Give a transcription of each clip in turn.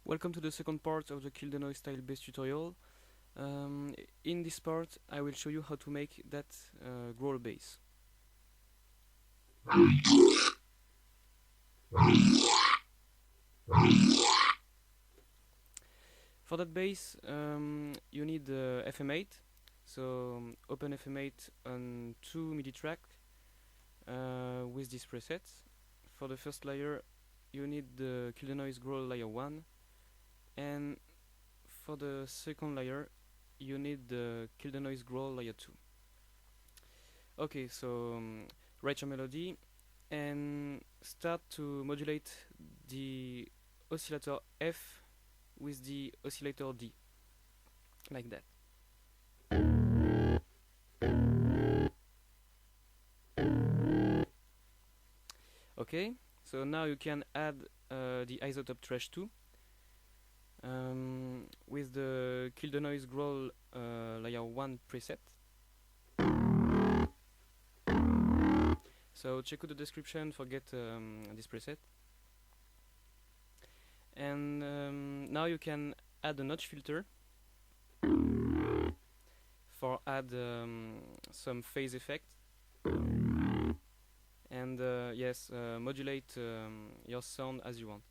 Welcome to the second part of the Kill the Noise style bass tutorial. In this part I will show you how to make that growl bass. For that bass you need FM8, so open FM8 on 2 MIDI track with this preset. For the first layer you need the Kill the Noise growl layer 1, and for the second layer you need the Kill the Noise growl layer 2. Okay, so write your melody and start to modulate the oscillator F with the oscillator D, like that. Okay, so now you can add the isotope trash 2 with the Kill the Noise growl layer 1 preset. So check out the description for get this preset. And now you can add a notch filter for add some phase effect, and yes, modulate your sound as you want.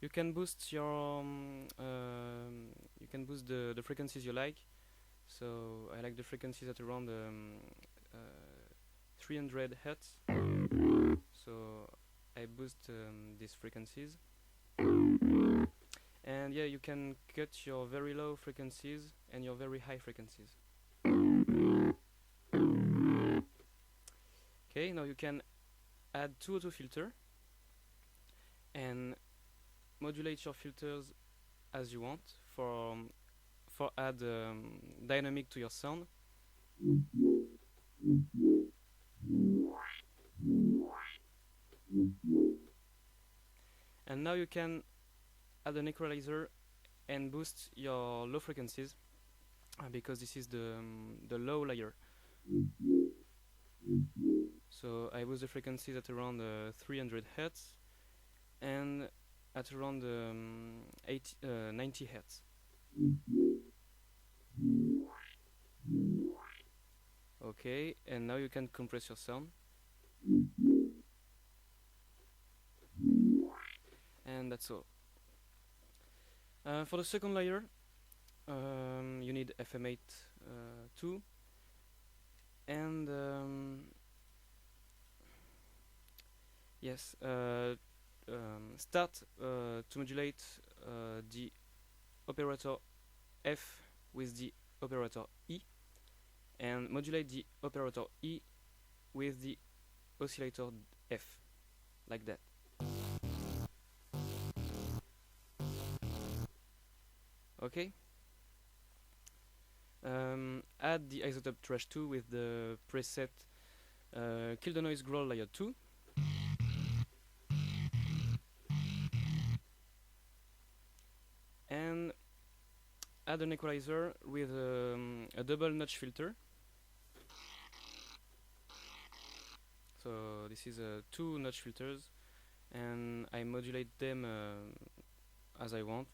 You can boost your you can boost the frequencies you like. So I like the frequencies at around 300 Hz. So I boost these frequencies. And yeah, you can cut your very low frequencies and your very high frequencies. Okay, now you can add 2 auto filter and modulate your filters as you want for add dynamic to your sound. And now you can add an equalizer and boost your low frequencies because this is the low layer. So I boost the frequencies at around 300 Hz and at around 90 Hz. Okay, and now you can compress your sound. And that's all. For the second layer, you need FM8 2, and yes, start to modulate the operator F with the operator E, and modulate the operator E with the oscillator F, like that. Okay. Add the isotope trash 2 with the preset Kill the Noise growl layer 2. And add an equalizer with a double notch filter. So this is 2 notch filters, and I modulate them as I want.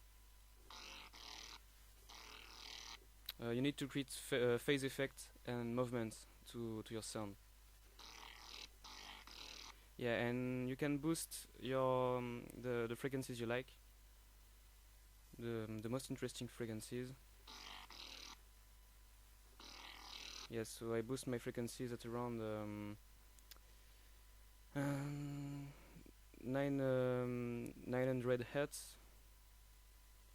You need to create phase effect and movements to your sound. Yeah, and you can boost your the frequencies you like, the most interesting frequencies. Yes, so I boost my frequencies at around 900 Hz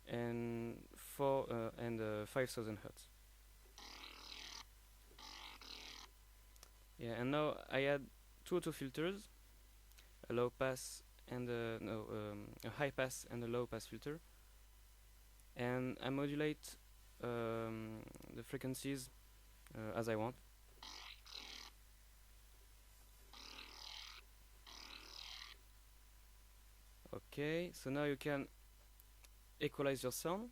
and 5000 Hz. Yeah, and now I add 2 auto filters, a low pass and a high pass and a low pass filter, and I modulate the frequencies as I want. Okay, so now you can equalize your sound.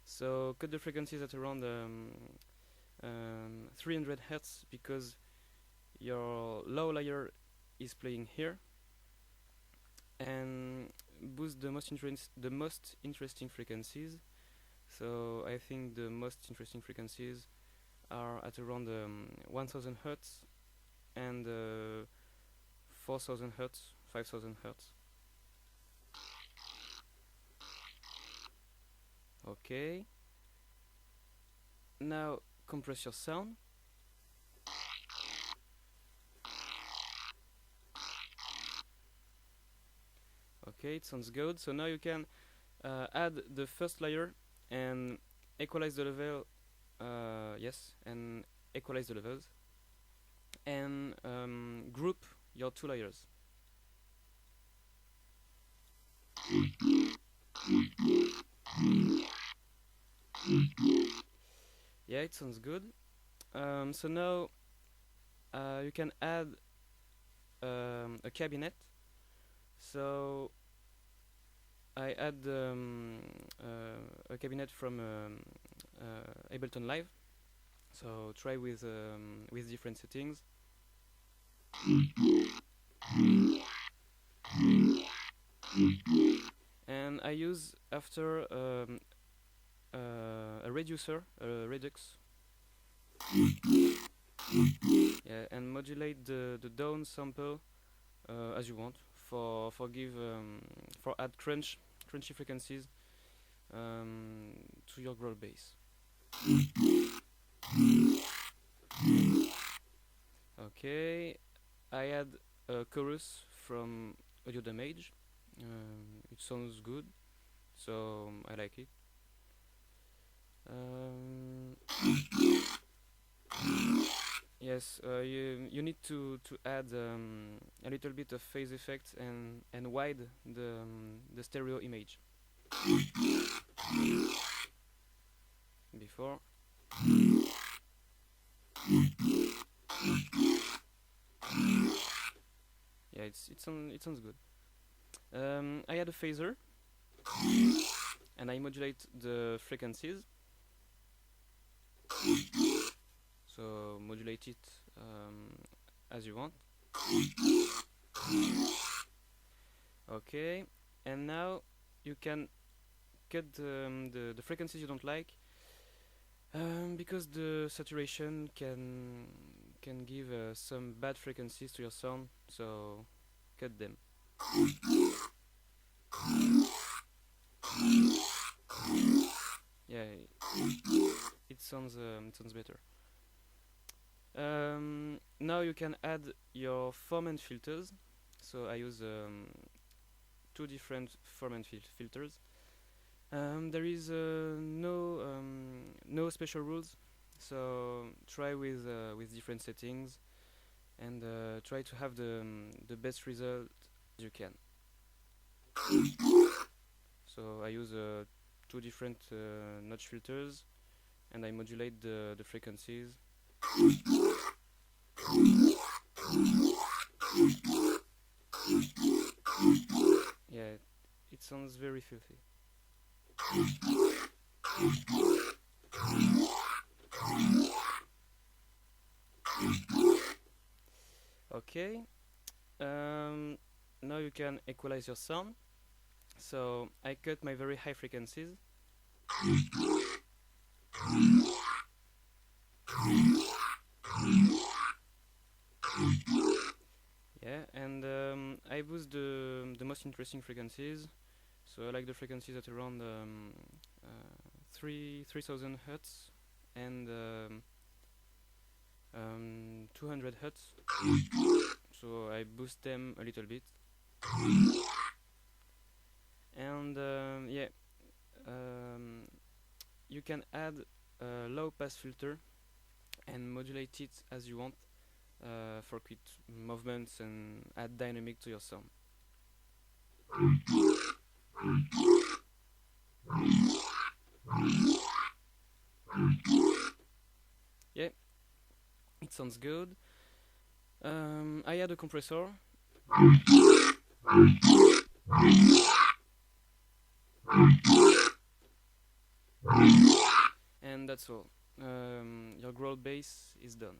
So cut the frequencies at around 300 Hz because your low layer is playing here, and boost the most interesting frequencies. So I think the most interesting frequencies are at around 1000 hertz and 4000 hertz, 5000 hertz. Okay. Now compress your sound. Okay, it sounds good. So now you can add the first layer and equalize the level. Yes, and equalize the levels and group your two layers. Yeah, it sounds good. So now you can add a cabinet. So I add a cabinet from Ableton Live. So try with different settings. And I use after a reducer, a redux. Yeah, and modulate the down sample as you want for add crunchy frequencies to your growl bass. Okay, I add a chorus from Audio Damage. It sounds good, so I like it. Yes, you need to add a little bit of phase effect and wide the stereo image. Before. Yeah, it sounds good. I add a phaser and I modulate the frequencies. So modulate it as you want. Okay, and now you can cut the frequencies you don't like because the saturation can give some bad frequencies to your sound, so cut them. Yeah, it sounds better. Now you can add your form and filters. So I use two different form and filters. There is no special rules, so try with different settings and try to have the best result you can. So I use two different notch filters and I modulate the frequencies. Yeah, it sounds very filthy. Okay, now you can equalize your sound. So I cut my very high frequencies. Yeah, and I boost the most interesting frequencies. So I like the frequencies at around 3000 hertz and 200 hertz. So I boost them a little bit. And yeah, you can add a low pass filter and modulate it as you want for quick movements and add dynamic to your sound. Yeah, it sounds good. I add a compressor. And that's all. Your growl bass is done.